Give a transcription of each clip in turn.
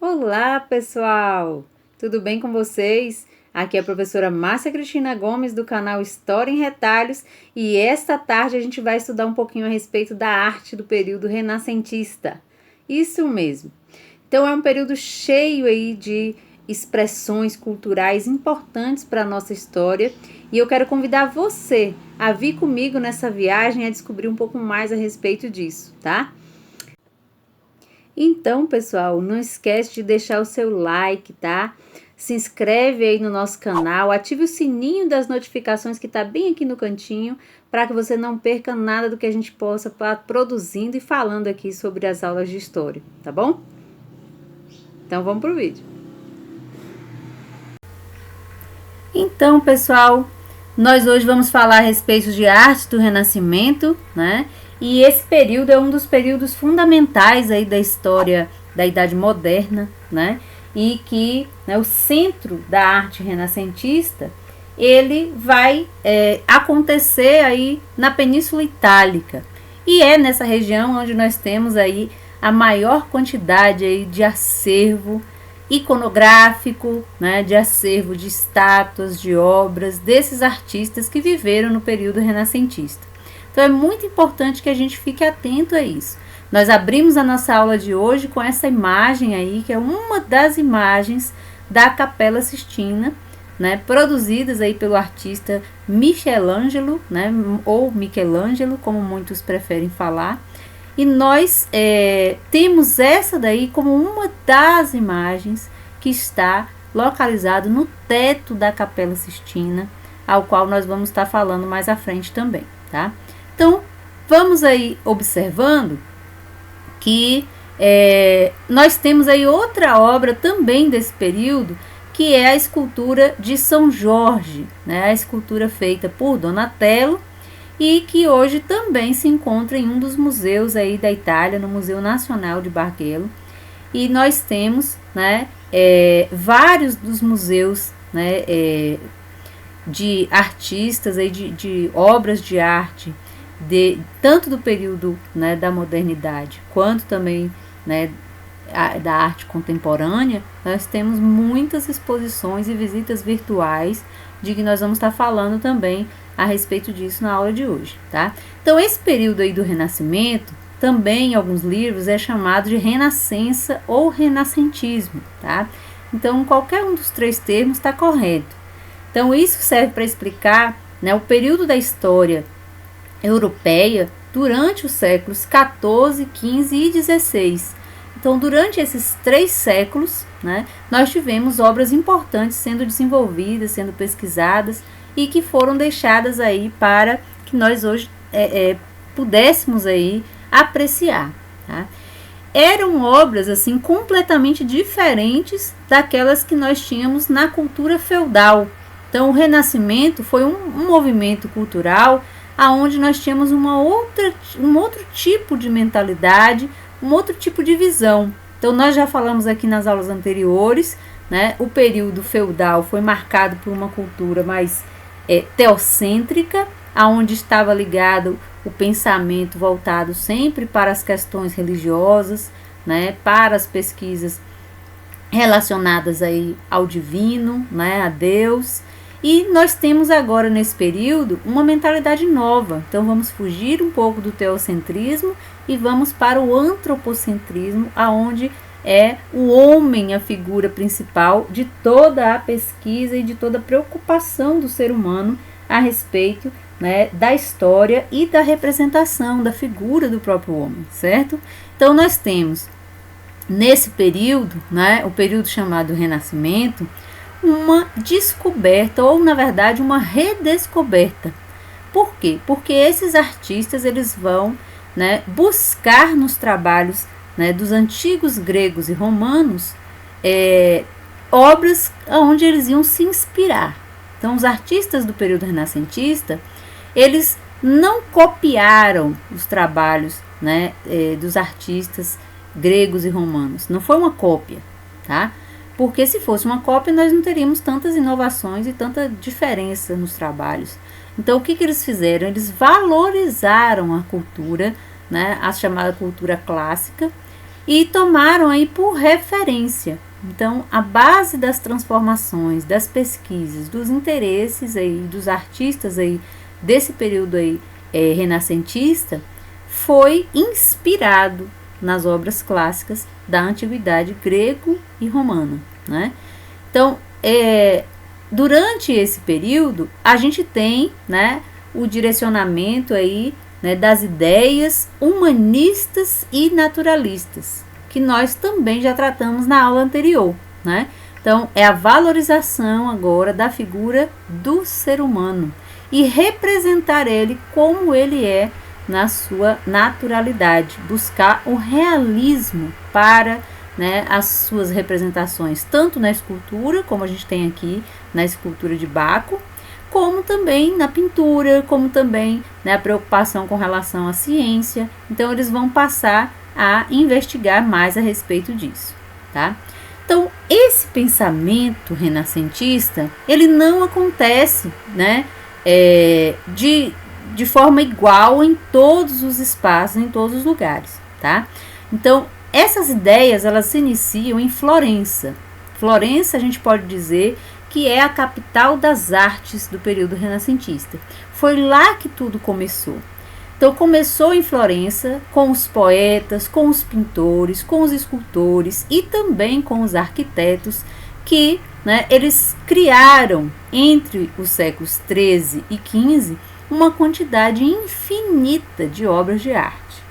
Olá, pessoal! Tudo bem com vocês? Aqui é a professora Márcia Cristina Gomes do canal História em Retalhos e esta tarde a gente vai estudar um pouquinho a respeito da arte do período renascentista. Isso mesmo. Então é um período cheio aí de expressões culturais importantes para a nossa história e eu quero convidar você a vir comigo nessa viagem a descobrir um pouco mais a respeito disso, tá? Então, pessoal, não esquece de deixar o seu like, tá? Se inscreve aí no nosso canal, ative o sininho das notificações que tá bem aqui no cantinho, para que você não perca nada do que a gente possa estar produzindo e falando aqui sobre as aulas de história, tá bom? Então, vamos pro vídeo. Então, pessoal, nós hoje vamos falar a respeito de arte do Renascimento, né? E esse período é um dos períodos fundamentais aí da história da Idade Moderna, né? E que o centro da arte renascentista, ele vai acontecer aí na Península Itálica. E é nessa região onde nós temos aí a maior quantidade aí de acervo iconográfico, né, de acervo de estátuas, de obras desses artistas que viveram no período renascentista. Então é muito importante que a gente fique atento a isso. Nós abrimos a nossa aula de hoje com essa imagem aí, que é uma das imagens da Capela Sistina, né, produzidas aí pelo artista Michelangelo, né, ou Michelangelo, como muitos preferem falar. E nós temos essa daí como uma das imagens que está localizado no teto da Capela Sistina, ao qual nós vamos estar falando mais à frente também, tá? Então, vamos aí observando que nós temos aí outra obra também desse período, que é a escultura de São Jorge, né? A escultura feita por Donatello e que hoje também se encontra em um dos museus aí da Itália, no Museu Nacional de Bargello. E nós temos, né, vários dos museus, né, de artistas, aí, de obras de arte, tanto do período, né, da modernidade, quanto também, né, da arte contemporânea. Nós temos muitas exposições e visitas virtuais, de que nós vamos estar falando também a respeito disso na aula de hoje, tá? Então, esse período aí do Renascimento, também em alguns livros, é chamado de Renascença ou Renascentismo, tá? Então, qualquer um dos três termos está correto. Então, isso serve para explicar, né, o período da história europeia durante os séculos 14, 15 e 16. Então, durante esses 3 séculos, né, nós tivemos obras importantes sendo desenvolvidas, sendo pesquisadas e que foram deixadas aí para que nós hoje pudéssemos aí apreciar, tá? Eram obras assim completamente diferentes daquelas que nós tínhamos na cultura feudal. Então, o Renascimento foi um movimento cultural aonde nós tínhamos um outro tipo de mentalidade, um outro tipo de visão. Então, nós já falamos aqui nas aulas anteriores, né? O período feudal foi marcado por uma cultura mais teocêntrica, aonde estava ligado o pensamento voltado sempre para as questões religiosas, né? Para as pesquisas relacionadas aí ao divino, né? A Deus. E nós temos agora, nesse período, uma mentalidade nova. Então, vamos fugir um pouco do teocentrismo e vamos para o antropocentrismo, aonde é o homem a figura principal de toda a pesquisa e de toda a preocupação do ser humano a respeito, né, da história e da representação da figura do próprio homem, certo? Então, nós temos, nesse período, né, o período chamado Renascimento, uma descoberta, ou na verdade uma redescoberta. Por quê? Porque esses artistas eles vão, né, buscar nos trabalhos, né, dos antigos gregos e romanos obras onde eles iam se inspirar. Então, os artistas do período renascentista, eles não copiaram os trabalhos, né, dos artistas gregos e romanos. Não foi uma cópia, tá? Porque se fosse uma cópia, nós não teríamos tantas inovações e tanta diferença nos trabalhos. Então, o que eles fizeram? Eles valorizaram a cultura, né, a chamada cultura clássica, e tomaram aí por referência. Então, a base das transformações, das pesquisas, dos interesses aí dos artistas aí desse período aí renascentista foi inspirado nas obras clássicas da antiguidade grego e romana, né? Então, durante esse período, a gente tem, né, o direcionamento aí, né, das ideias humanistas e naturalistas, que nós também já tratamos na aula anterior, né? Então, é a valorização agora da figura do ser humano e representar ele como ele é na sua naturalidade, buscar o realismo para, né, as suas representações, tanto na escultura, como a gente tem aqui na escultura de Baco, como também na pintura, como também, né, a preocupação com relação à ciência. Então, eles vão passar a investigar mais a respeito disso, tá? Então, esse pensamento renascentista, ele não acontece, né, de forma igual em todos os espaços, em todos os lugares, tá? Então, essas ideias, elas se iniciam em Florença. Florença, a gente pode dizer que é a capital das artes do período renascentista. Foi lá que tudo começou. Então, começou em Florença com os poetas, com os pintores, com os escultores e também com os arquitetos que, né, eles criaram entre os séculos 13 e 15 uma quantidade infinita de obras de arte.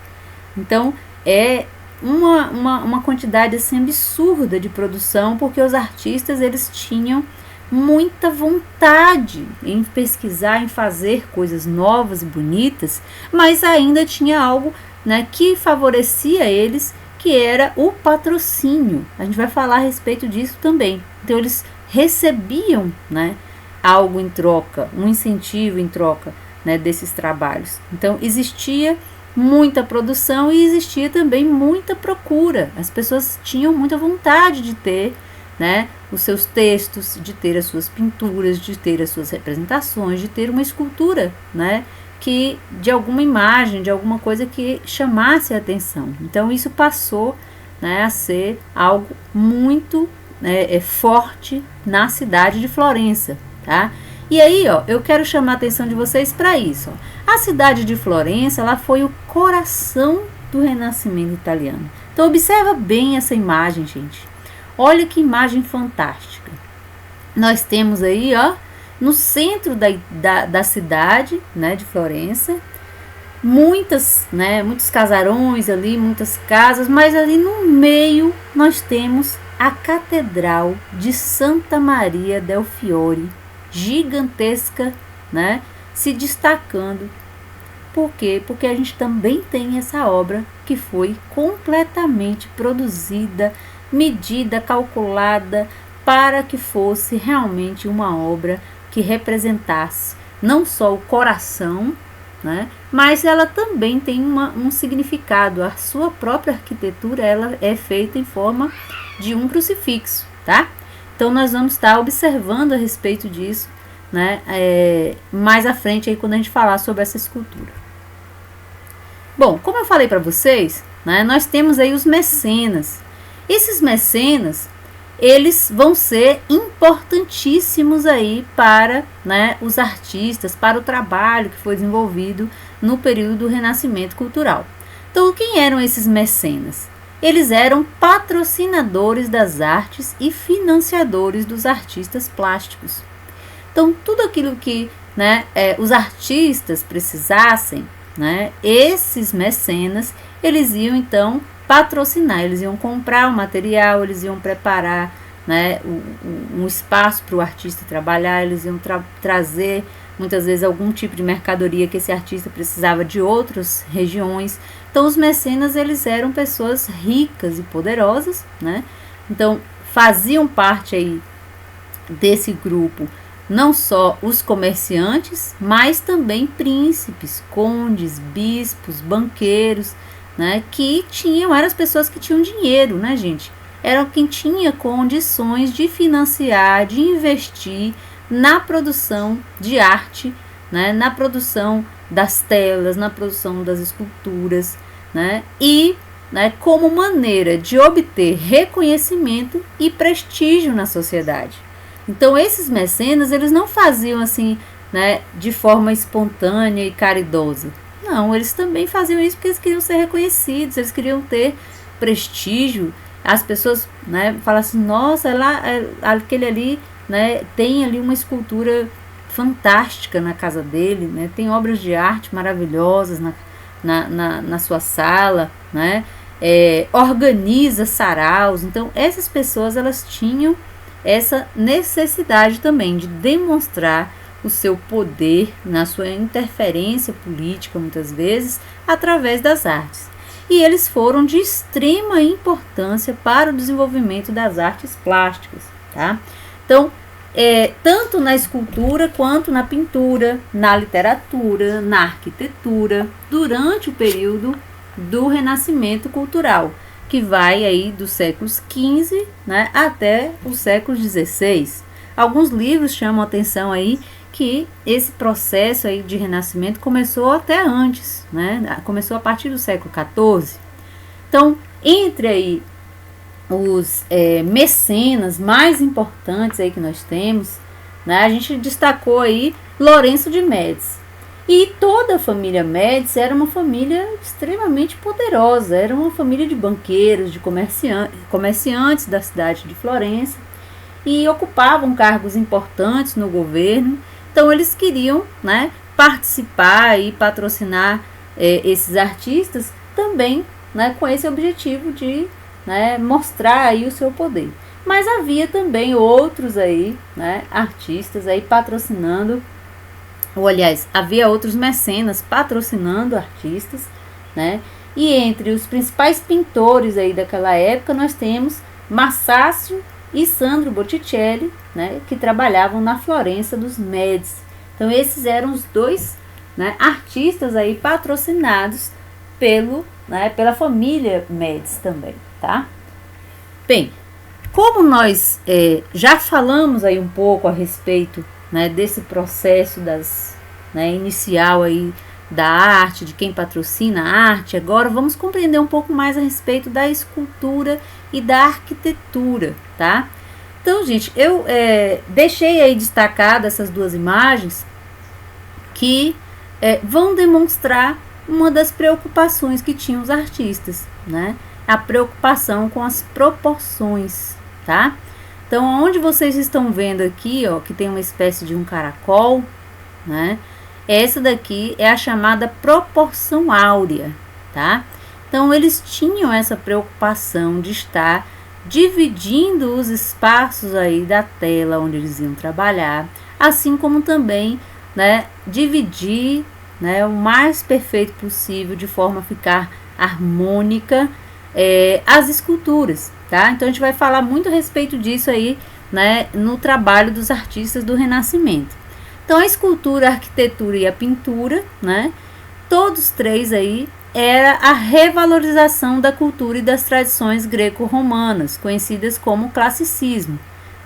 Então, é uma quantidade assim, absurda de produção, porque os artistas eles tinham muita vontade em pesquisar, em fazer coisas novas e bonitas, mas ainda tinha algo, né, que favorecia eles, que era o patrocínio. A gente vai falar a respeito disso também. Então eles recebiam, né, algo em troca, um incentivo em troca, né, desses trabalhos. Então existia muita produção e existia também muita procura. As pessoas tinham muita vontade de ter, né, os seus textos, de ter as suas pinturas, de ter as suas representações, de ter uma escultura, né, que de alguma imagem, de alguma coisa que chamasse a atenção. Então isso passou, né, a ser algo muito, né, forte na cidade de Florença, tá? E aí, ó, eu quero chamar a atenção de vocês para isso. Ó. A cidade de Florença, ela foi o coração do Renascimento italiano. Então observa bem essa imagem, gente. Olha que imagem fantástica. Nós temos aí, ó, no centro da cidade, né, de Florença, muitos casarões ali, muitas casas, mas ali no meio nós temos a Catedral de Santa Maria del Fiore, gigantesca, né, se destacando. Por quê? Porque a gente também tem essa obra que foi completamente produzida, medida, calculada, para que fosse realmente uma obra que representasse não só o coração, né, mas ela também tem um significado. A sua própria arquitetura ela é feita em forma de um crucifixo, tá? Então nós vamos estar observando a respeito disso, né, mais à frente aí quando a gente falar sobre essa escultura. Bom, como eu falei para vocês, né, nós temos aí os mecenas. Esses mecenas, eles vão ser importantíssimos aí para, né, os artistas, para o trabalho que foi desenvolvido no período do Renascimento cultural. Então, quem eram esses mecenas? Eles eram patrocinadores das artes e financiadores dos artistas plásticos. Então, tudo aquilo que, né, os artistas precisassem, né, esses mecenas, eles iam então patrocinar, eles iam comprar o material, eles iam preparar, né, um espaço para o artista trabalhar, eles iam trazer muitas vezes algum tipo de mercadoria que esse artista precisava de outras regiões. Então os mecenas eles eram pessoas ricas e poderosas, né? Então faziam parte aí desse grupo não só os comerciantes, mas também príncipes, condes, bispos, banqueiros, né, que eram as pessoas que tinham dinheiro, né, gente? Eram quem tinha condições de financiar, de investir na produção de arte, né, na produção das telas, na produção das esculturas, né, e né, como maneira de obter reconhecimento e prestígio na sociedade. Então esses mecenas, eles não faziam assim, né, de forma espontânea e caridosa. Não, eles também faziam isso porque eles queriam ser reconhecidos, eles queriam ter prestígio. As pessoas, né, falam assim, nossa, aquele ali, né, tem ali uma escultura fantástica na casa dele, né, tem obras de arte maravilhosas na sua sala, né, organiza saraus. Então essas pessoas, elas tinham essa necessidade também de demonstrar o seu poder na sua interferência política, muitas vezes, através das artes. E eles foram de extrema importância para o desenvolvimento das artes plásticas, tá? Então, tanto na escultura quanto na pintura, na literatura, na arquitetura, durante o período do Renascimento cultural, que vai aí dos séculos XV, né, até os séculos XVI. Alguns livros chamam a atenção aí que esse processo aí de renascimento começou até antes, né? Começou a partir do século XIV. Então, entre aí os mecenas mais importantes aí que nós temos, né, a gente destacou aí Lourenço de Médici. E toda a família Médici era uma família extremamente poderosa, era uma família de banqueiros, de comerciantes da cidade de Florença, e ocupavam cargos importantes no governo. Então eles queriam, né, participar e patrocinar esses artistas também, né, com esse objetivo de, né, mostrar aí o seu poder. Mas havia também outros aí, né, artistas aí patrocinando, ou aliás, havia outros mecenas patrocinando artistas, né? E entre os principais pintores aí daquela época nós temos Massácio e Sandro Botticelli, né, que trabalhavam na Florença dos Médici. Então esses eram os dois, né, artistas aí patrocinados pela família Médici também, tá? Bem, como nós já falamos aí um pouco a respeito, né, desse processo inicial aí da arte, de quem patrocina a arte, agora vamos compreender um pouco mais a respeito da escultura e da arquitetura, tá? Então, gente, eu deixei aí destacadas essas duas imagens que vão demonstrar uma das preocupações que tinham os artistas, né? A preocupação com as proporções, tá? Então, onde vocês estão vendo aqui, ó, que tem uma espécie de um caracol, né? Essa daqui é a chamada proporção áurea, tá? Então, eles tinham essa preocupação de estar dividindo os espaços aí da tela onde eles iam trabalhar, assim como também, né, dividir, né, o mais perfeito possível, de forma a ficar harmônica, as esculturas, tá? Então a gente vai falar muito a respeito disso aí, né, no trabalho dos artistas do Renascimento. Então a escultura, a arquitetura e a pintura, né, todos três aí, era a revalorização da cultura e das tradições greco-romanas, conhecidas como classicismo.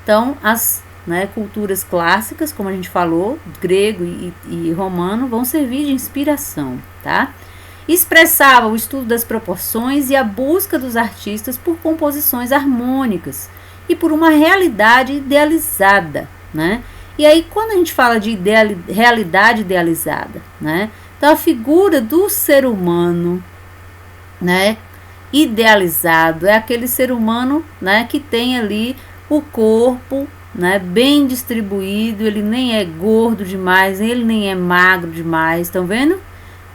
Então as, né, culturas clássicas, como a gente falou, grego e romano, vão servir de inspiração, tá? Expressava o estudo das proporções e a busca dos artistas por composições harmônicas e por uma realidade idealizada, né? E aí, quando a gente fala de realidade idealizada, né? Então, a figura do ser humano, né, idealizado, é aquele ser humano, né, que tem ali o corpo, né, bem distribuído, ele nem é gordo demais, ele nem é magro demais, estão vendo?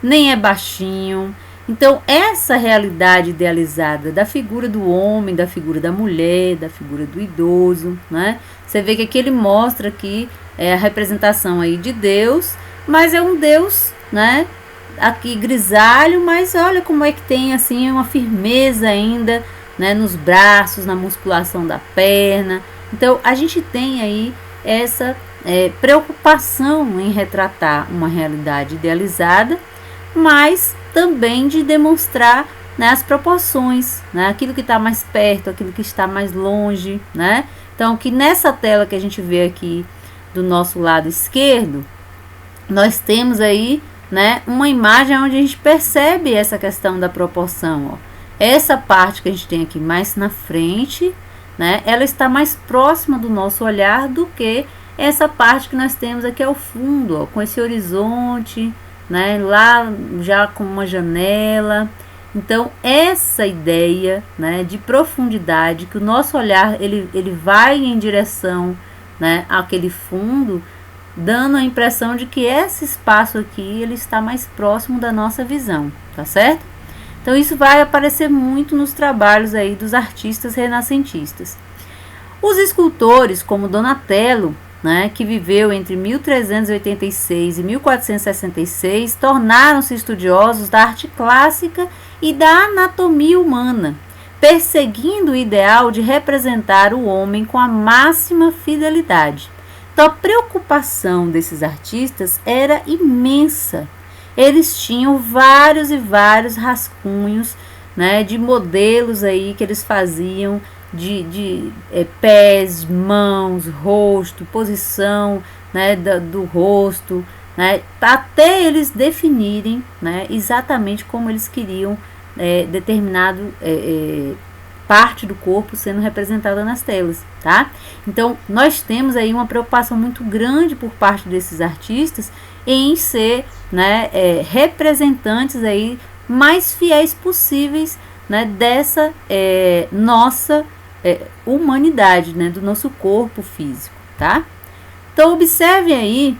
Nem é baixinho. Então essa realidade idealizada da figura do homem, da figura da mulher, da figura do idoso, né? Você vê que aqui ele mostra que é a representação aí de Deus, mas é um Deus, né, aqui grisalho, mas olha como é que tem assim uma firmeza ainda, né, nos braços, na musculação da perna. Então a gente tem aí essa preocupação em retratar uma realidade idealizada, mas também de demonstrar, né, as proporções, né, aquilo que está mais perto, aquilo que está mais longe, né? Então, que nessa tela que a gente vê aqui do nosso lado esquerdo, nós temos aí, né, uma imagem onde a gente percebe essa questão da proporção, ó. essa parte que a gente tem aqui mais na frente, né, ela está mais próxima do nosso olhar do que essa parte que nós temos aqui ao fundo, ó, com esse horizonte, né, lá já com uma janela. Então, essa ideia, né, de profundidade, que o nosso olhar ele vai em direção, né, àquele fundo, dando a impressão de que esse espaço aqui ele está mais próximo da nossa visão, tá certo? Então, isso vai aparecer muito nos trabalhos aí dos artistas renascentistas. Os escultores, como Donatello, né, que viveu entre 1386 e 1466, tornaram-se estudiosos da arte clássica e da anatomia humana, perseguindo o ideal de representar o homem com a máxima fidelidade. Então, a preocupação desses artistas era imensa. Eles tinham vários e vários rascunhos, né, de modelos aí que eles faziam de pés, mãos, rosto, posição, né, do rosto, né, até eles definirem, né, exatamente como eles queriam determinado parte do corpo sendo representada nas telas, tá? Então, nós temos aí uma preocupação muito grande por parte desses artistas em ser, né, representantes aí mais fiéis possíveis, né, dessa nossa humanidade, né, do nosso corpo físico, tá? Então, observe aí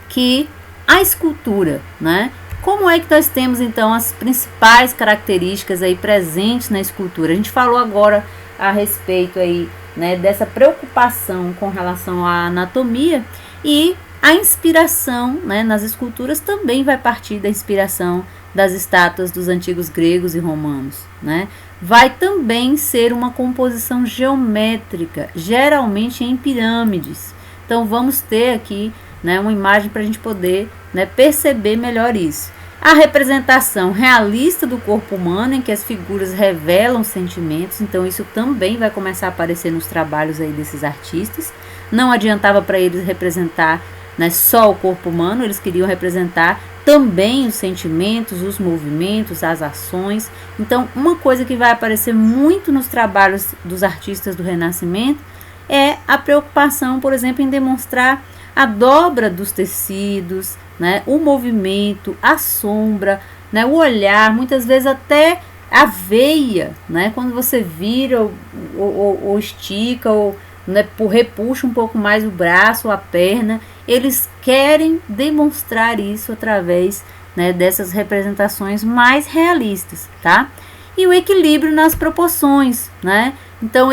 que a escultura, né, como é que nós temos então as principais características aí presentes na escultura? A gente falou agora a respeito aí, né, dessa preocupação com relação à anatomia, e a inspiração, né, nas esculturas também vai partir da inspiração das estátuas dos antigos gregos e romanos, né? Vai também ser uma composição geométrica, geralmente em pirâmides. Então vamos ter aqui, né, uma imagem para a gente poder, né, perceber melhor isso. A representação realista do corpo humano, em que as figuras revelam sentimentos, então isso também vai começar a aparecer nos trabalhos aí desses artistas. Não adiantava para eles representar, né, só o corpo humano, eles queriam representar também os sentimentos, os movimentos, as ações. Então, uma coisa que vai aparecer muito nos trabalhos dos artistas do Renascimento é a preocupação, por exemplo, em demonstrar a dobra dos tecidos, né, o movimento, a sombra, né, o olhar, muitas vezes até a veia, né, quando você vira ou estica, ou, né, repuxa um pouco mais o braço ou a perna, eles querem demonstrar isso através, né, dessas representações mais realistas, tá? E o equilíbrio nas proporções, né? Então,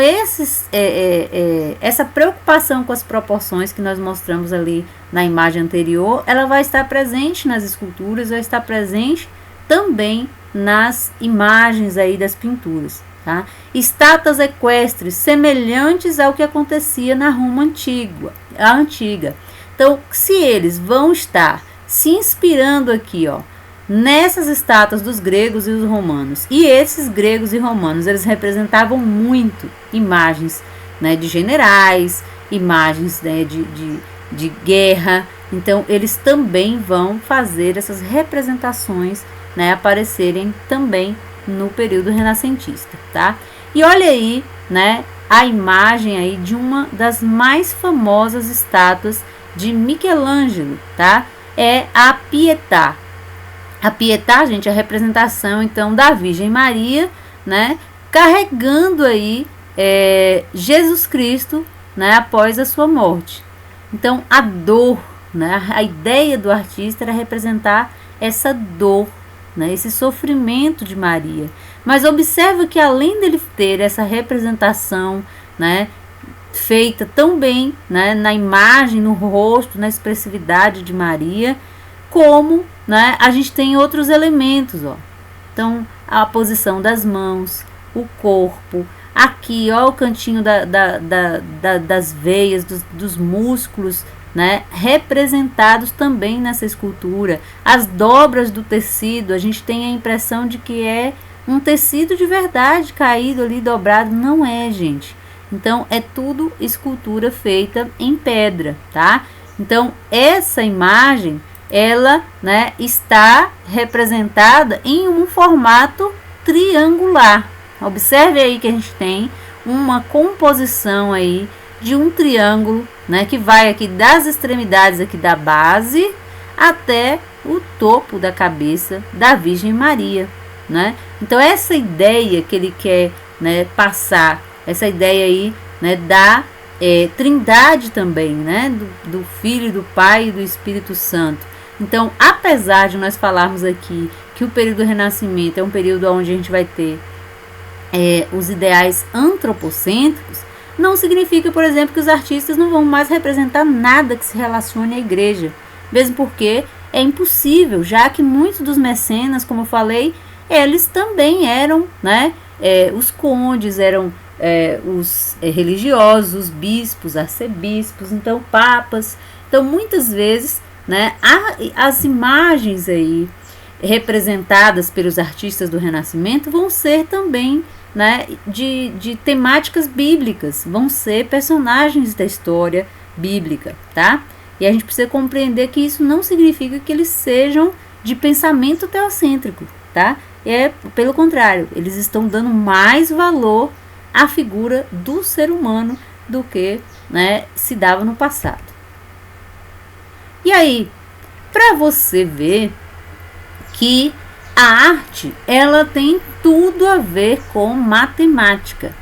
essa preocupação com as proporções que nós mostramos ali na imagem anterior, ela vai estar presente nas esculturas, vai estar presente também nas imagens aí das pinturas, tá? Estátuas equestres semelhantes ao que acontecia na Roma antiga. Então, se eles vão estar se inspirando aqui, ó, nessas estátuas dos gregos e os romanos, e esses gregos e romanos, eles representavam muito imagens, né, de generais, imagens, né, de guerra, então eles também vão fazer essas representações, né, aparecerem também no período renascentista, tá? E olha aí, né, a imagem aí de uma das mais famosas estátuas de Michelangelo, tá? É a Pietà. A Pietà, gente, é a representação, então, da Virgem Maria, né, carregando aí Jesus Cristo, né, após a sua morte. Então, a dor, né, a ideia do artista era representar essa dor, né, esse sofrimento de Maria. Mas observa que além dele ter essa representação, né, feita tão bem, né, na imagem, no rosto, na expressividade de Maria, como, né, a gente tem outros elementos, ó. Então, a posição das mãos, o corpo, aqui, ó, o cantinho das veias, dos músculos, né, representados também nessa escultura. As dobras do tecido, a gente tem a impressão de que é um tecido de verdade caído ali, dobrado. Não é, gente. Então, é tudo escultura feita em pedra, tá? Então, essa imagem, ela, né, está representada em um formato triangular. Observe aí que a gente tem uma composição aí de um triângulo, né, que vai aqui das extremidades aqui da base até o topo da cabeça da Virgem Maria, né? Então essa ideia que ele quer, né, passar, essa ideia aí, né, da Trindade também, né, do Filho, do Pai e do Espírito Santo. Então, apesar de nós falarmos aqui que o período do Renascimento é um período onde a gente vai ter os ideais antropocêntricos, não significa, por exemplo, que os artistas não vão mais representar nada que se relacione à igreja, mesmo porque é impossível, já que muitos dos mecenas, como eu falei, eles também eram, né, os condes, eram os religiosos, os bispos, arcebispos, então papas. Então muitas vezes, né, as imagens aí representadas pelos artistas do Renascimento vão ser também, né, de temáticas bíblicas, vão ser personagens da história bíblica, tá? E a gente precisa compreender que isso não significa que eles sejam de pensamento teocêntrico, tá? Pelo contrário, eles estão dando mais valor à figura do ser humano do que, né, se dava no passado. E aí, para você ver que a arte, ela tem tudo a ver com matemática.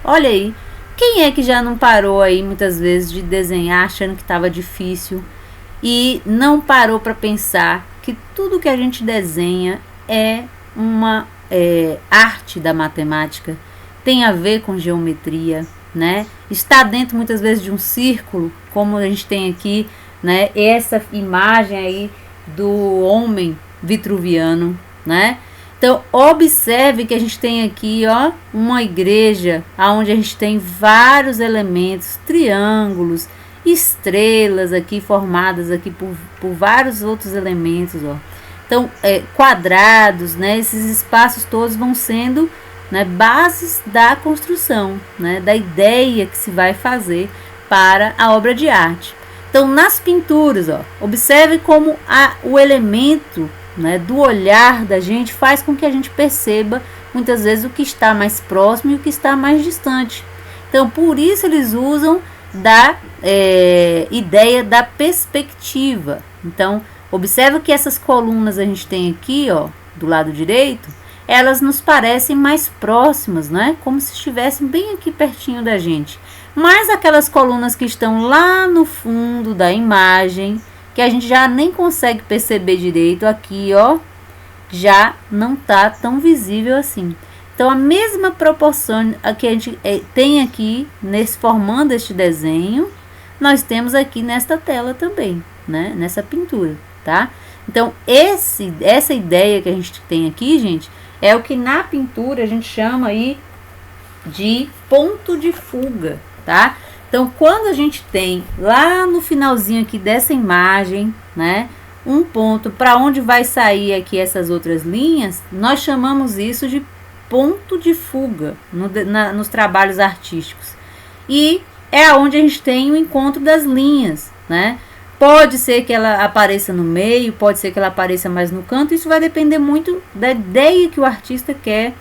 Olha aí, quem é que já não parou aí muitas vezes de desenhar achando que estava difícil e não parou para pensar que tudo que a gente desenha é uma arte da matemática, tem a ver com geometria, né? Está dentro muitas vezes de um círculo, como a gente tem aqui, né? Essa imagem aí do homem vitruviano, né? Então, observe que a gente tem aqui, ó, uma igreja onde a gente tem vários elementos, triângulos, estrelas aqui formadas aqui por vários outros elementos, ó. Então, quadrados, né? Esses espaços todos vão sendo, né, bases da construção, né, da ideia que se vai fazer para a obra de arte. Então, nas pinturas, ó, observe como o elemento, né, do olhar da gente faz com que a gente perceba muitas vezes o que está mais próximo e o que está mais distante. Então, por isso eles usam da ideia da perspectiva. Então, observe que essas colunas a gente tem aqui, ó, do lado direito, elas nos parecem mais próximas, né? Como se estivessem bem aqui pertinho da gente. Mas aquelas colunas que estão lá no fundo da imagem, que a gente já nem consegue perceber direito, aqui, ó, já não tá tão visível assim. Então, a mesma proporção que a gente tem aqui, formando este desenho, nós temos aqui nesta tela também, né? Nessa pintura, tá? Então, essa ideia que a gente tem aqui, gente, é o que na pintura a gente chama aí de ponto de fuga, tá? Então, quando a gente tem lá no finalzinho aqui dessa imagem, né, um ponto para onde vai sair aqui essas outras linhas, nós chamamos isso de ponto de fuga nos trabalhos artísticos. E é onde a gente tem o encontro das linhas, né? Pode ser que ela apareça no meio, pode ser que ela apareça mais no canto, isso vai depender muito da ideia que o artista quer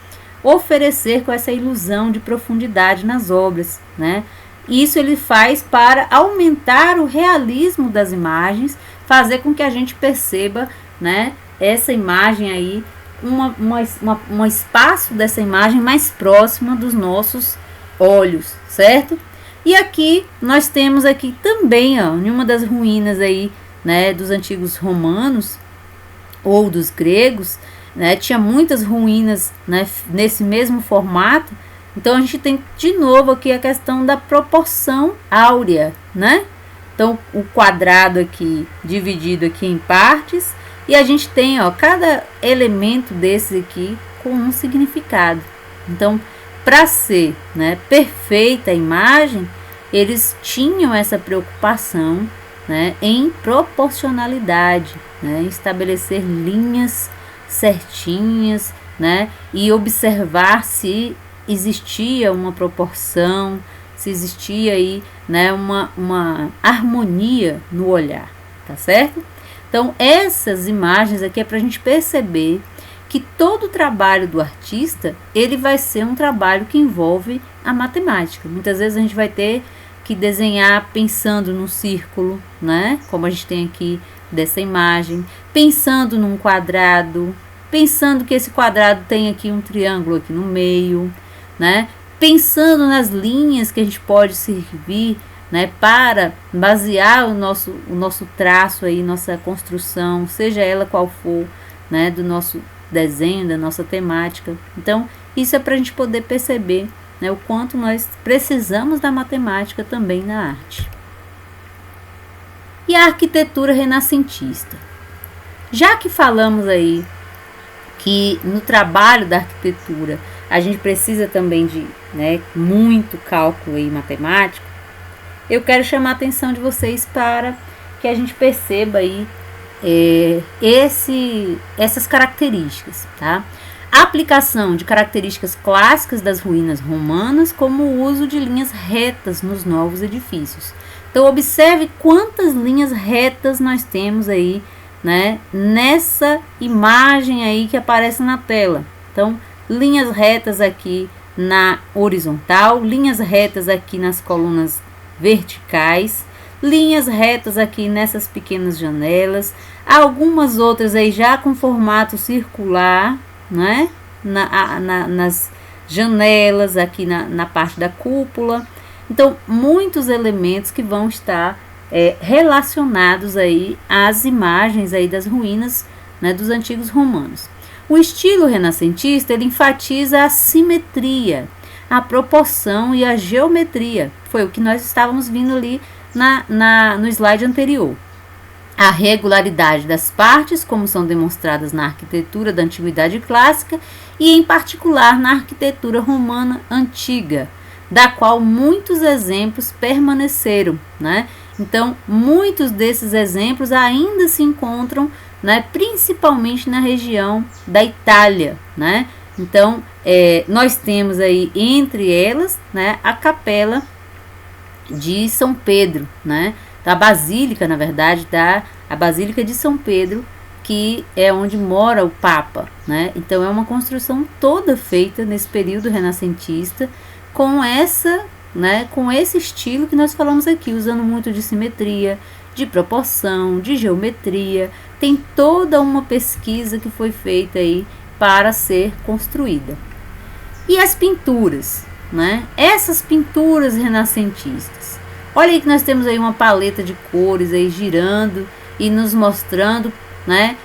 oferecer com essa ilusão de profundidade nas obras, né? Isso ele faz para aumentar o realismo das imagens, fazer com que a gente perceba, né, essa imagem aí, um espaço dessa imagem mais próxima dos nossos olhos, certo? E aqui nós temos aqui também, ó, em uma das ruínas aí, né, dos antigos romanos ou dos gregos, né, tinha muitas ruínas, né, nesse mesmo formato. Então a gente tem de novo aqui a questão da proporção áurea, né? Então o quadrado aqui dividido aqui em partes e a gente tem, ó, cada elemento desse aqui com um significado. Então, para ser, né, perfeita a imagem, eles tinham essa preocupação, né, em proporcionalidade, né, em estabelecer linhas certinhas, né, e observar se existia uma proporção, se existia aí, né, uma harmonia no olhar, tá certo? Então, essas imagens aqui é para a gente perceber que todo o trabalho do artista, ele vai ser um trabalho que envolve a matemática. Muitas vezes a gente vai ter que desenhar pensando num círculo, né? Como a gente tem aqui dessa imagem, pensando num quadrado, pensando que esse quadrado tem aqui um triângulo aqui no meio, né? Pensando nas linhas que a gente pode servir, né, para basear o nosso traço aí, nossa construção, seja ela qual for, né, do nosso desenho, da nossa temática. Então, isso é para a gente poder perceber, né, o quanto nós precisamos da matemática também na arte. E a arquitetura renascentista. Já que falamos aí que no trabalho da arquitetura a gente precisa também de, né, muito cálculo aí matemático, eu quero chamar a atenção de vocês para que a gente perceba aí essas características, tá? A aplicação de características clássicas das ruínas romanas, como o uso de linhas retas nos novos edifícios. Então, observe quantas linhas retas nós temos aí, né, nessa imagem aí que aparece na tela. Então, linhas retas aqui na horizontal, linhas retas aqui nas colunas verticais, linhas retas aqui nessas pequenas janelas, algumas outras aí já com formato circular, né? Nas janelas aqui na parte da cúpula. Então, muitos elementos que vão estar relacionados aí às imagens aí das ruínas, né, dos antigos romanos. O estilo renascentista, ele enfatiza a simetria, a proporção e a geometria. Foi o que nós estávamos vendo ali no slide anterior. A regularidade das partes, como são demonstradas na arquitetura da Antiguidade Clássica e, em particular, na arquitetura romana antiga, da qual muitos exemplos permaneceram, né? Então, muitos desses exemplos ainda se encontram, né, principalmente na região da Itália, né? Então, nós temos aí entre elas, né, a capela de São Pedro, né, da Basílica, na verdade, a Basílica de São Pedro, que é onde mora o Papa, né? Então, é uma construção toda feita nesse período renascentista com com esse estilo que nós falamos aqui, usando muito de simetria, de proporção, de geometria. Tem toda uma pesquisa que foi feita aí para ser construída. E as pinturas, né? Essas pinturas renascentistas. Olha aí que nós temos aí uma paleta de cores aí girando e nos mostrando, né,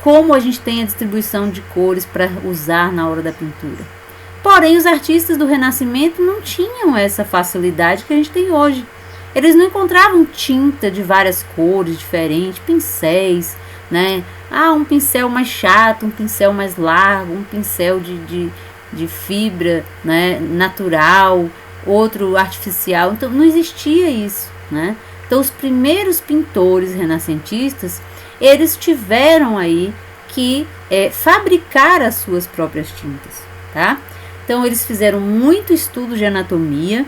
como a gente tem a distribuição de cores para usar na hora da pintura. Porém, os artistas do Renascimento não tinham essa facilidade que a gente tem hoje. Eles não encontravam tinta de várias cores diferentes, pincéis, né? Um pincel mais chato, um pincel mais largo, um pincel de fibra, né, natural, outro artificial. Então, não existia isso, né? Então, os primeiros pintores renascentistas, eles tiveram aí que fabricar as suas próprias tintas, tá? Então, eles fizeram muito estudo de anatomia,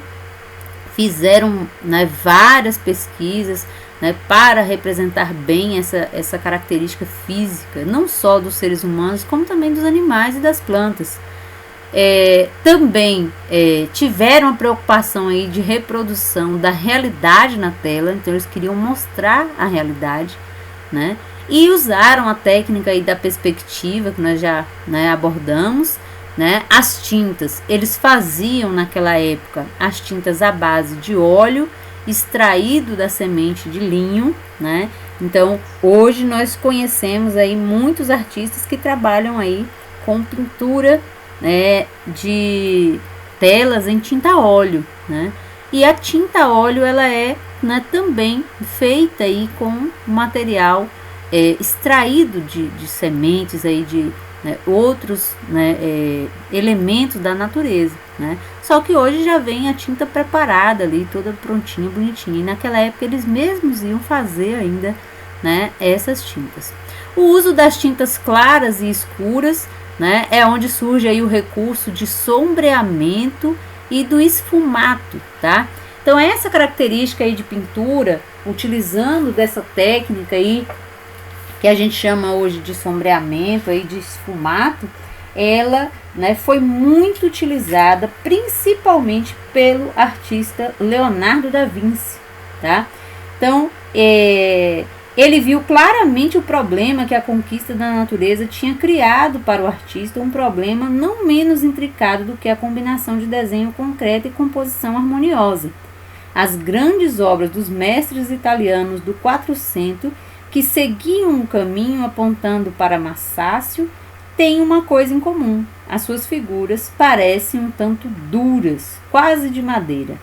fizeram, né, várias pesquisas, né, para representar bem essa característica física, não só dos seres humanos, como também dos animais e das plantas. Também tiveram a preocupação aí de reprodução da realidade na tela, então eles queriam mostrar a realidade, né, e usaram a técnica aí da perspectiva, que nós já, né, abordamos, né? As tintas, eles faziam naquela época as tintas à base de óleo extraído da semente de linho, né? Então, hoje nós conhecemos aí muitos artistas que trabalham aí com pintura, né, de telas em tinta óleo, né? E a tinta óleo, ela né, também feita aí com material extraído de sementes aí de, né, outros, né, elementos da natureza, né? Só que hoje já vem a tinta preparada ali, toda prontinha, bonitinha. E naquela época eles mesmos iam fazer ainda, né, essas tintas. O uso das tintas claras e escuras, né, é onde surge aí o recurso de sombreamento e do esfumato, tá? Então, essa característica aí de pintura, utilizando dessa técnica aí que a gente chama hoje de sombreamento, aí, de esfumato, ela, né, foi muito utilizada principalmente pelo artista Leonardo da Vinci, tá? Então, ele viu claramente o problema que a conquista da natureza tinha criado para o artista, um problema não menos intricado do que a combinação de desenho concreto e composição harmoniosa. As grandes obras dos mestres italianos do Quatrocento, que seguiam um caminho apontando para Massácio, têm uma coisa em comum: as suas figuras parecem um tanto duras, quase de madeira.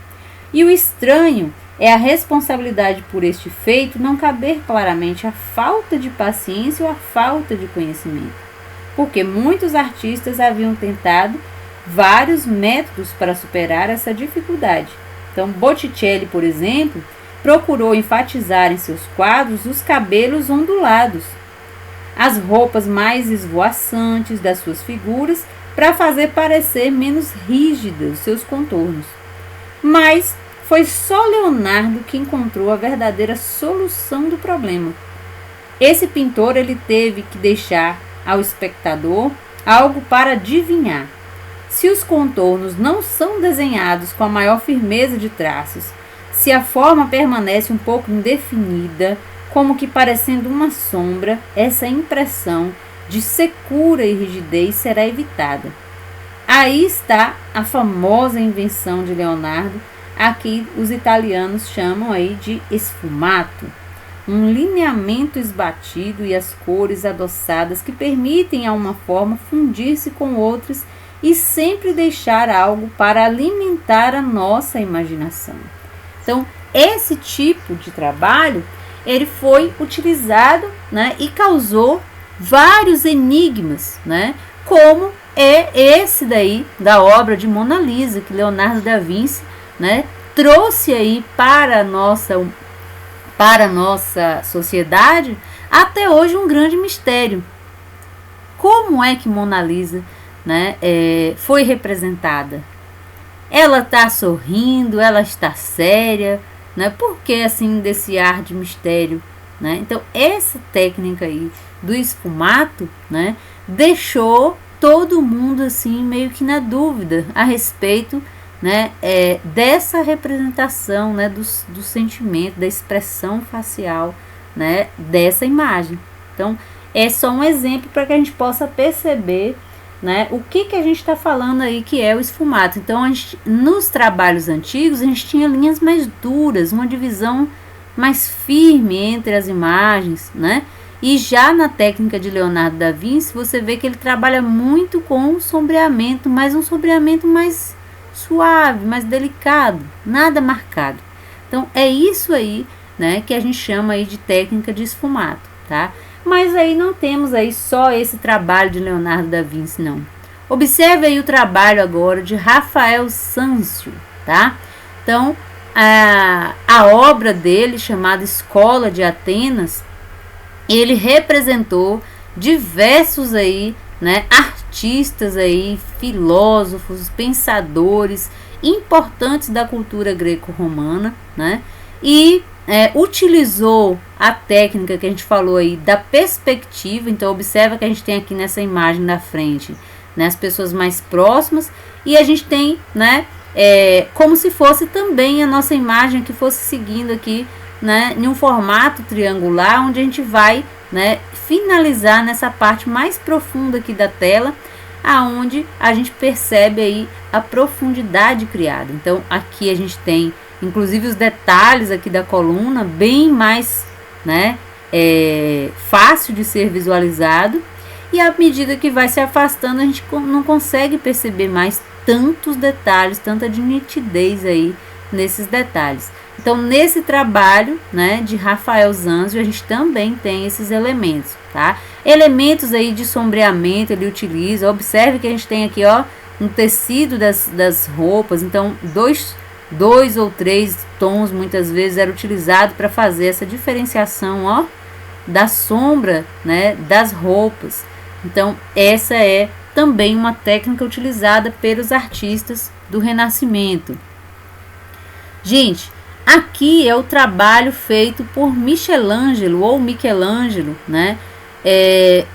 E o estranho é a responsabilidade por este feito não caber claramente à falta de paciência ou à falta de conhecimento, porque muitos artistas haviam tentado vários métodos para superar essa dificuldade. Então, Botticelli, por exemplo, procurou enfatizar em seus quadros os cabelos ondulados, as roupas mais esvoaçantes das suas figuras, para fazer parecer menos rígidos seus contornos. Mas foi só Leonardo que encontrou a verdadeira solução do problema. Esse pintor, ele teve que deixar ao espectador algo para adivinhar. Se os contornos não são desenhados com a maior firmeza de traços, se a forma permanece um pouco indefinida, como que parecendo uma sombra, essa impressão de secura e rigidez será evitada. Aí está a famosa invenção de Leonardo, aqui os italianos chamam aí de esfumato, um lineamento esbatido e as cores adoçadas que permitem a uma forma fundir-se com outras e sempre deixar algo para alimentar a nossa imaginação. Então, esse tipo de trabalho, ele foi utilizado, né, e causou vários enigmas, né, como é esse daí da obra de Mona Lisa, que Leonardo da Vinci, né, trouxe aí para a nossa sociedade até hoje um grande mistério. Como é que Mona Lisa, né, foi representada? Ela está sorrindo, ela está séria, né? Por que assim desse ar de mistério, né? Então essa técnica aí do esfumato, né, deixou todo mundo assim meio que na dúvida a respeito, né, dessa representação, né, do sentimento, da expressão facial, né, dessa imagem. Então é só um exemplo para que a gente possa perceber, né, o que a gente está falando aí que é o esfumato. Então, nos trabalhos antigos, a gente tinha linhas mais duras, uma divisão mais firme entre as imagens, né? E já na técnica de Leonardo da Vinci, você vê que ele trabalha muito com sombreamento, mas um sombreamento mais suave, mais delicado, nada marcado. Então, é isso aí, né, que a gente chama aí de técnica de esfumato, tá? Mas aí não temos aí só esse trabalho de Leonardo da Vinci, não. Observe aí o trabalho agora de Rafael Sanzio, tá? Então, a obra dele, chamada Escola de Atenas, ele representou diversos aí, né, artistas aí, filósofos, pensadores importantes da cultura greco-romana, né? E utilizou a técnica que a gente falou aí da perspectiva. Então observa que a gente tem aqui nessa imagem da frente, né, as pessoas mais próximas, e a gente tem, né, como se fosse também a nossa imagem que fosse seguindo aqui, né, em um formato triangular, onde a gente vai, né, finalizar nessa parte mais profunda aqui da tela, aonde a gente percebe aí a profundidade criada. Então aqui a gente tem inclusive os detalhes aqui da coluna bem mais, né, fácil de ser visualizado, e à medida que vai se afastando a gente não consegue perceber mais tantos detalhes, tanta de nitidez aí nesses detalhes. Então nesse trabalho, né, de Rafael Sanzio, a gente também tem esses elementos, tá? Elementos aí de sombreamento ele utiliza. Observe que a gente tem aqui, ó, no tecido das roupas, então dois ou três tons muitas vezes era utilizado para fazer essa diferenciação, ó, da sombra, né, das roupas. Então essa é também uma técnica utilizada pelos artistas do Renascimento. Gente, aqui é o trabalho feito por Michelangelo, ou Michelangelo, né?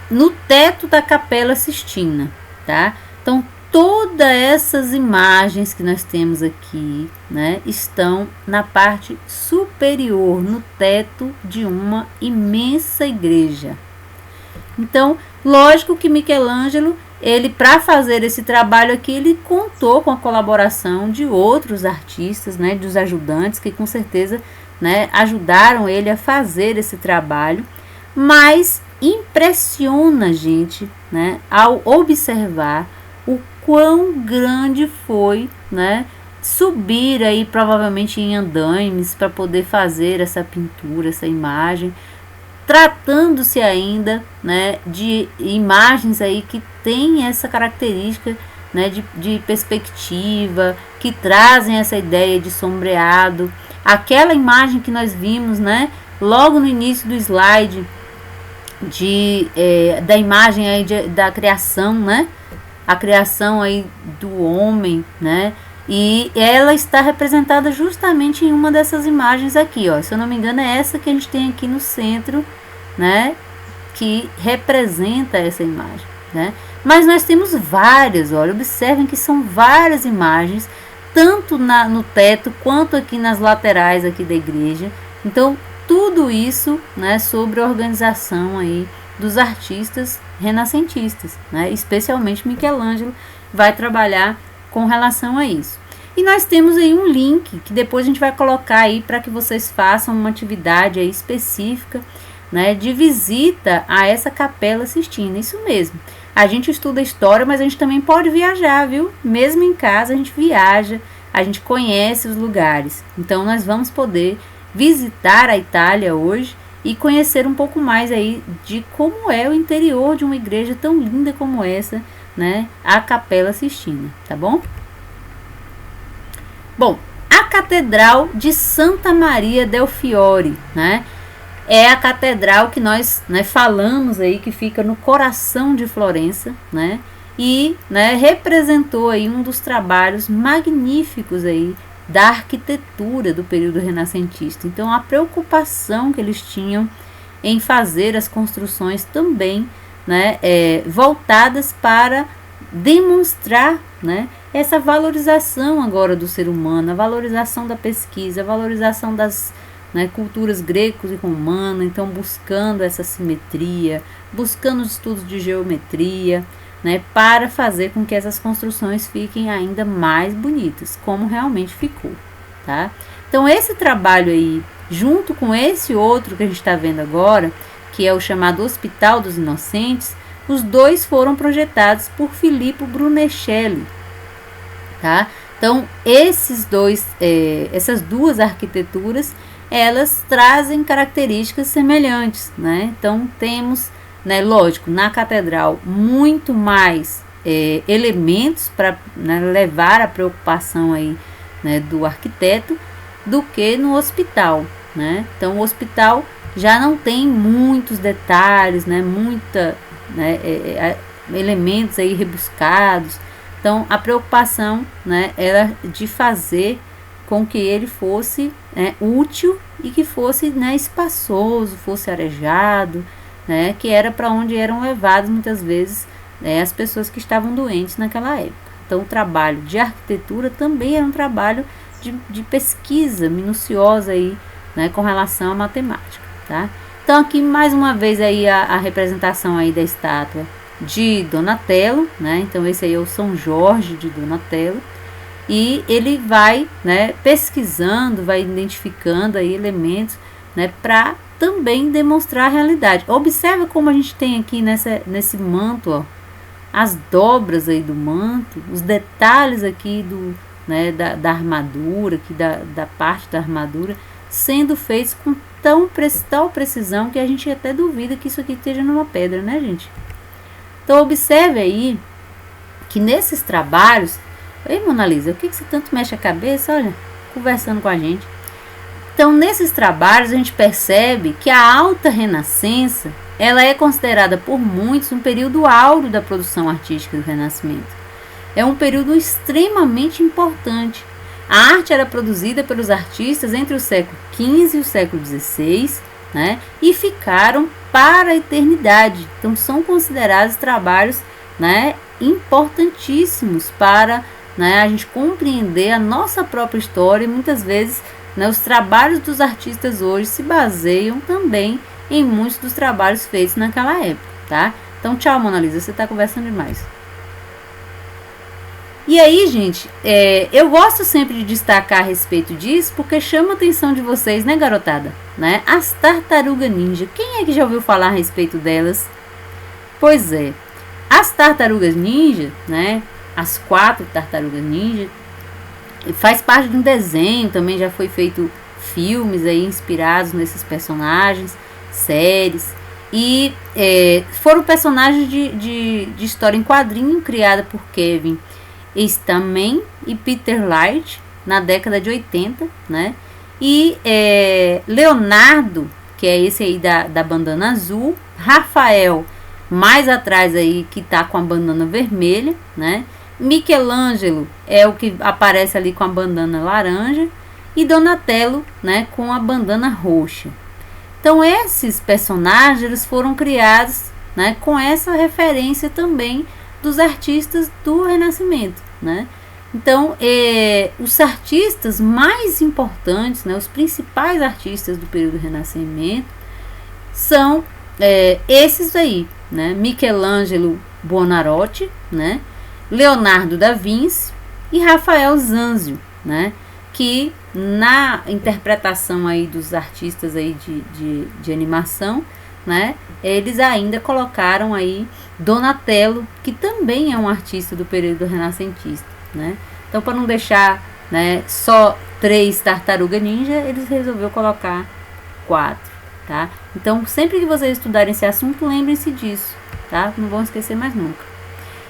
No teto da Capela Sistina, tá? Então, todas essas imagens que nós temos aqui, né, estão na parte superior, no teto de uma imensa igreja. Então, lógico que Michelangelo, ele, para fazer esse trabalho aqui, ele contou com a colaboração de outros artistas, né, dos ajudantes, que com certeza, né, ajudaram ele a fazer esse trabalho, mas impressiona a gente, né, ao observar o quão grande foi, né, subir aí provavelmente em andaimes para poder fazer essa pintura, essa imagem, tratando-se ainda, né, de imagens aí que tem essa característica, né, de perspectiva, que trazem essa ideia de sombreado. Aquela imagem que nós vimos, né, logo no início do slide, da imagem aí da criação, né, a criação aí do homem, né, e ela está representada justamente em uma dessas imagens aqui, ó. Se eu não me engano, é essa que a gente tem aqui no centro, né, que representa essa imagem, né? Mas nós temos várias, olha, observem que são várias imagens, tanto no teto quanto aqui nas laterais aqui da igreja. Então, tudo isso, né, sobre a organização aí dos artistas renascentistas, né? Especialmente Michelangelo vai trabalhar com relação a isso. E nós temos aí um link que depois a gente vai colocar aí para que vocês façam uma atividade aí específica, né, de visita a essa Capela Sistina. Isso mesmo. A gente estuda história, mas a gente também pode viajar, viu? Mesmo em casa a gente viaja, a gente conhece os lugares. Então nós vamos poder visitar a Itália hoje e conhecer um pouco mais aí de como é o interior de uma igreja tão linda como essa, né, a Capela Sistina, tá bom? Bom, a Catedral de Santa Maria del Fiore, né, é a catedral que nós, né, falamos aí, que fica no coração de Florença, né, e, né, representou aí um dos trabalhos magníficos aí da arquitetura do período renascentista. Então, a preocupação que eles tinham em fazer as construções também, né, voltadas para demonstrar, né, essa valorização agora do ser humano, a valorização da pesquisa, a valorização das, né, culturas grecos e romanas. Então, buscando essa simetria, buscando os estudos de geometria, né, para fazer com que essas construções fiquem ainda mais bonitas, como realmente ficou, tá? Então, esse trabalho aí, junto com esse outro que a gente está vendo agora, que é o chamado Hospital dos Inocentes, os dois foram projetados por Filippo Brunelleschi, tá? Então, essas duas arquiteturas, elas trazem características semelhantes, né? Então, temos, né, lógico, na catedral muito mais elementos para, né, levar a preocupação aí, né, do arquiteto, do que no hospital, né? Então, o hospital já não tem muitos detalhes, né, elementos aí rebuscados. Então, a preocupação, né, era de fazer com que ele fosse, né, útil e que fosse, né, espaçoso, fosse arejado, né, que era para onde eram levadas muitas vezes, né, as pessoas que estavam doentes naquela época. Então, o trabalho de arquitetura também era um trabalho de pesquisa minuciosa aí, né, com relação à matemática, tá? Então, aqui mais uma vez aí a representação aí da estátua de Donatello, né? Então, esse aí é o São Jorge de Donatello. E ele vai, né, pesquisando, vai identificando aí elementos, né, para também demonstrar a realidade. Observa como a gente tem aqui nesse manto, ó, as dobras aí do manto, os detalhes aqui né, da armadura, aqui da parte da armadura, sendo feitos com tal precisão que a gente até duvida que isso aqui esteja numa pedra, né, gente? Então, observe aí que nesses trabalhos... Ei, Mona Lisa, o que você tanto mexe a cabeça? Olha, conversando com a gente. Então, nesses trabalhos, a gente percebe que a Alta Renascença, ela é considerada por muitos um período áureo da produção artística do Renascimento. É um período extremamente importante. A arte era produzida pelos artistas entre o século XV e o século XVI, né, e ficaram para a eternidade. Então são considerados trabalhos, né, importantíssimos para, né, a gente compreender a nossa própria história. E muitas vezes, né, os trabalhos dos artistas hoje se baseiam também em muitos dos trabalhos feitos naquela época, tá? Então tchau, Mona Lisa, você está conversando demais. E aí, gente, eu gosto sempre de destacar a respeito disso, porque chama a atenção de vocês, né, garotada? Né? As tartarugas ninja. Quem é que já ouviu falar a respeito delas? Pois é, as tartarugas ninja, né, as 4 tartarugas ninja, faz parte de um desenho, também já foi feito filmes aí inspirados nesses personagens, séries, e foram personagens de história em quadrinho criada por Kevin Eastman e Peter Laird na década de 80, né? E Leonardo, que é esse aí da bandana azul, Rafael, mais atrás aí, que tá com a bandana vermelha, né? Michelangelo é o que aparece ali com a bandana laranja, e Donatello, né, com a bandana roxa. Então esses personagens eles foram criados, né, com essa referência também dos artistas do Renascimento, né? Então, os artistas mais importantes, né, os principais artistas do período do Renascimento são esses aí, né? Michelangelo Buonarroti, né? Leonardo da Vinci e Rafael Zanzio, né? Que na interpretação aí dos artistas aí de animação, né, eles ainda colocaram aí Donatello, que também é um artista do período renascentista, né? Então, para não deixar, né, só 3 tartarugas ninja, eles resolveu colocar 4, tá? Então, sempre que vocês estudarem esse assunto, lembrem-se disso, tá? Não vão esquecer mais nunca.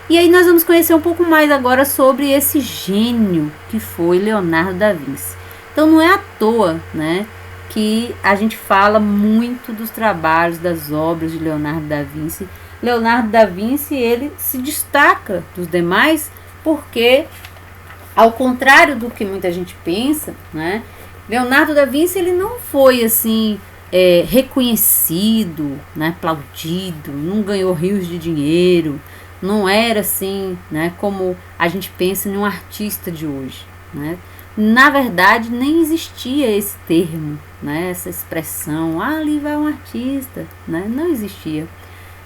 E aí nós vamos conhecer um pouco mais agora sobre esse gênio que foi Leonardo da Vinci. Então, não é à toa, né, que a gente fala muito dos trabalhos, das obras de Leonardo da Vinci. Leonardo da Vinci, ele se destaca dos demais porque, ao contrário do que muita gente pensa, né, Leonardo da Vinci ele não foi assim reconhecido, né, aplaudido, não ganhou rios de dinheiro, não era assim, né, como a gente pensa em um artista de hoje, né? Na verdade, nem existia esse termo, né, essa expressão, ali vai um artista, né? Não existia.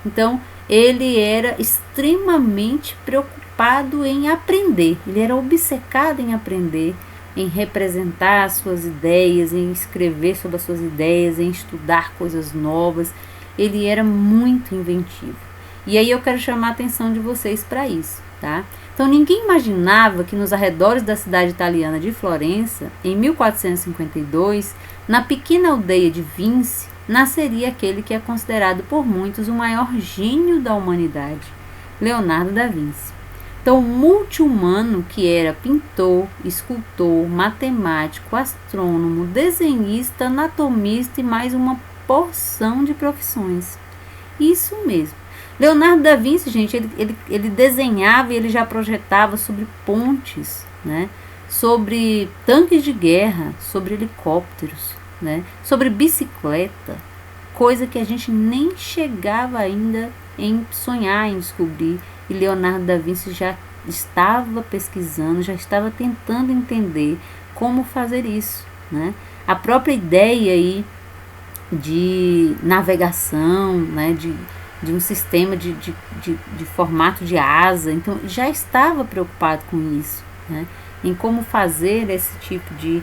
Então, ele era extremamente preocupado em aprender, ele era obcecado em aprender, em representar as suas ideias, em escrever sobre as suas ideias, em estudar coisas novas. Ele era muito inventivo. E aí eu quero chamar a atenção de vocês para isso, tá? Então, ninguém imaginava que nos arredores da cidade italiana de Florença, em 1452, na pequena aldeia de Vinci, nasceria aquele que é considerado por muitos o maior gênio da humanidade, Leonardo da Vinci. Então, multi-humano que era pintor, escultor, matemático, astrônomo, desenhista, anatomista e mais uma porção de profissões. Isso mesmo. Leonardo da Vinci, gente, ele desenhava e ele já projetava sobre pontes, né? Sobre tanques de guerra, sobre helicópteros, né? Sobre bicicleta, coisa que a gente nem chegava ainda em sonhar em descobrir. E Leonardo da Vinci já estava pesquisando, já estava tentando entender como fazer isso, né? A própria ideia aí de navegação, né? De um sistema de formato de asa, então já estava preocupado com isso, né? Em como fazer esse tipo de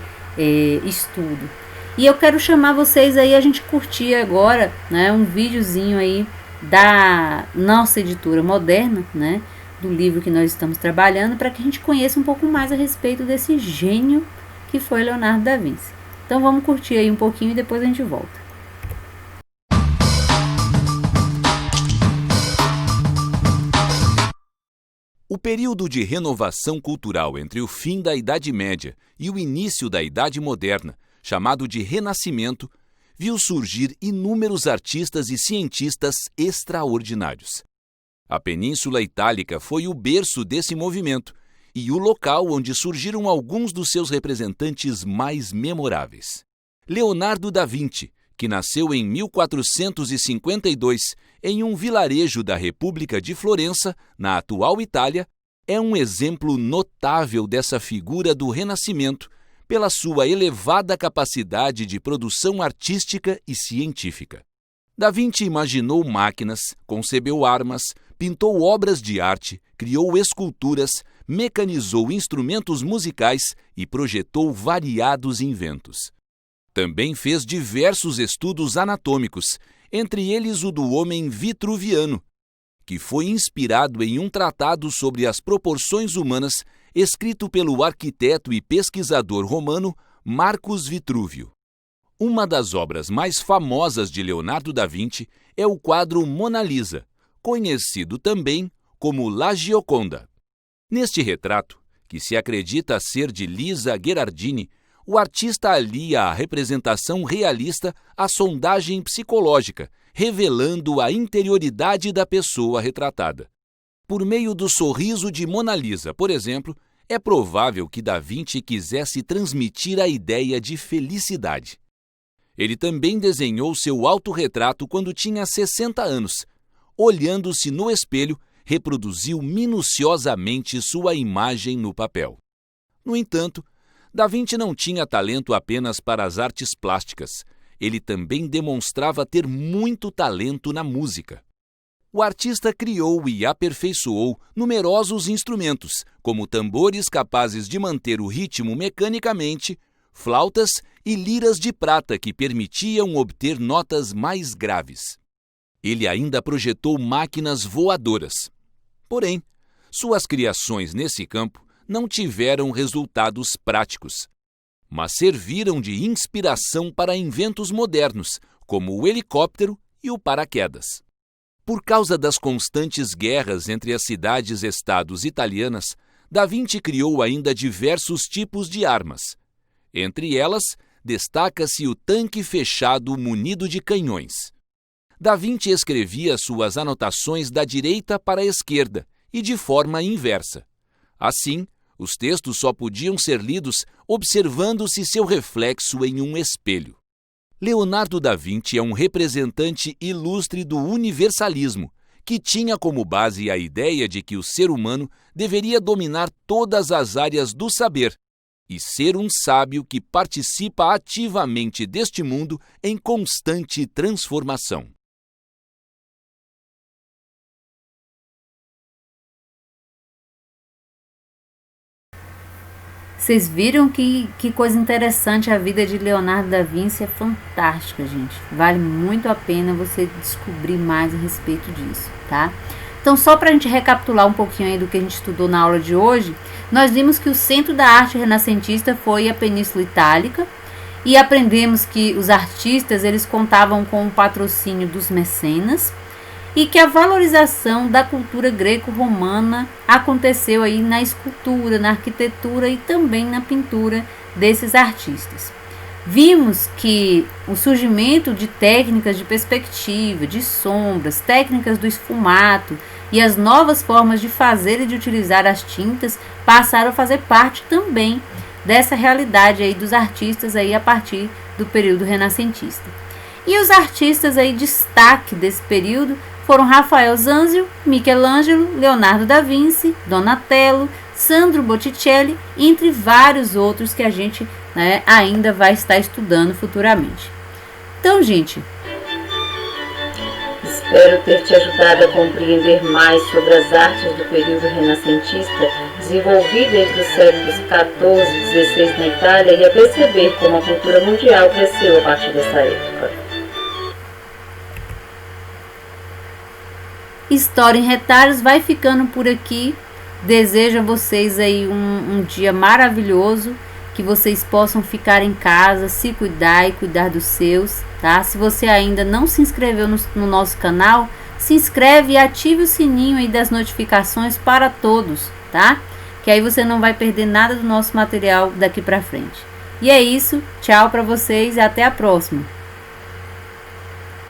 estudo. E eu quero chamar vocês aí a gente curtir agora, né, um videozinho aí da nossa editora Moderna, né, do livro que nós estamos trabalhando, para que a gente conheça um pouco mais a respeito desse gênio que foi Leonardo da Vinci. Então vamos curtir aí um pouquinho e depois a gente volta. O período de renovação cultural entre o fim da Idade Média e o início da Idade Moderna, chamado de Renascimento, viu surgir inúmeros artistas e cientistas extraordinários. A Península Itálica foi o berço desse movimento e o local onde surgiram alguns dos seus representantes mais memoráveis. Leonardo da Vinci, que nasceu em 1452 em um vilarejo da República de Florença, na atual Itália, é um exemplo notável dessa figura do Renascimento pela sua elevada capacidade de produção artística e científica. Da Vinci imaginou máquinas, concebeu armas, pintou obras de arte, criou esculturas, mecanizou instrumentos musicais e projetou variados inventos. Também fez diversos estudos anatômicos, entre eles o do homem vitruviano, que foi inspirado em um tratado sobre as proporções humanas escrito pelo arquiteto e pesquisador romano Marcus Vitruvio. Uma das obras mais famosas de Leonardo da Vinci é o quadro Mona Lisa, conhecido também como La Gioconda. Neste retrato, que se acredita ser de Lisa Gherardini, o artista alia a representação realista à sondagem psicológica, revelando a interioridade da pessoa retratada. Por meio do sorriso de Mona Lisa, por exemplo, é provável que Da Vinci quisesse transmitir a ideia de felicidade. Ele também desenhou seu autorretrato quando tinha 60 anos. Olhando-se no espelho, reproduziu minuciosamente sua imagem no papel. No entanto, Da Vinci não tinha talento apenas para as artes plásticas. Ele também demonstrava ter muito talento na música. O artista criou e aperfeiçoou numerosos instrumentos, como tambores capazes de manter o ritmo mecanicamente, flautas e liras de prata que permitiam obter notas mais graves. Ele ainda projetou máquinas voadoras. Porém, suas criações nesse campo não tiveram resultados práticos, mas serviram de inspiração para inventos modernos, como o helicóptero e o paraquedas. Por causa das constantes guerras entre as cidades-estados italianas, Da Vinci criou ainda diversos tipos de armas. Entre elas, destaca-se o tanque fechado munido de canhões. Da Vinci escrevia suas anotações da direita para a esquerda e de forma inversa. Assim, os textos só podiam ser lidos observando-se seu reflexo em um espelho. Leonardo da Vinci é um representante ilustre do universalismo, que tinha como base a ideia de que o ser humano deveria dominar todas as áreas do saber e ser um sábio que participa ativamente deste mundo em constante transformação. Vocês viram que coisa interessante, a vida de Leonardo da Vinci é fantástica, gente. Vale muito a pena você descobrir mais a respeito disso, tá? Então, só para a gente recapitular um pouquinho aí do que a gente estudou na aula de hoje, nós vimos que o centro da arte renascentista foi a Península Itálica e aprendemos que os artistas eles contavam com o patrocínio dos mecenas e que a valorização da cultura greco-romana aconteceu aí na escultura, na arquitetura e também na pintura desses artistas. Vimos que o surgimento de técnicas de perspectiva, de sombras, técnicas do esfumato e as novas formas de fazer e de utilizar as tintas passaram a fazer parte também dessa realidade aí dos artistas aí a partir do período renascentista. E os artistas aí destaque desse período foram Rafael Zanzio, Michelangelo, Leonardo da Vinci, Donatello, Sandro Botticelli, entre vários outros que a gente ainda vai estar estudando futuramente. Então, gente, espero ter te ajudado a compreender mais sobre as artes do período renascentista, desenvolvida entre os séculos XIV e XVI na Itália, e a perceber como a cultura mundial cresceu a partir dessa época. História em Retalhos vai ficando por aqui. Desejo a vocês aí um dia maravilhoso, que vocês possam ficar em casa, se cuidar e cuidar dos seus, tá? Se você ainda não se inscreveu no nosso canal, se inscreve e ative o sininho aí das notificações para todos, tá? Que aí você não vai perder nada do nosso material daqui para frente. E é isso, tchau para vocês e até a próxima.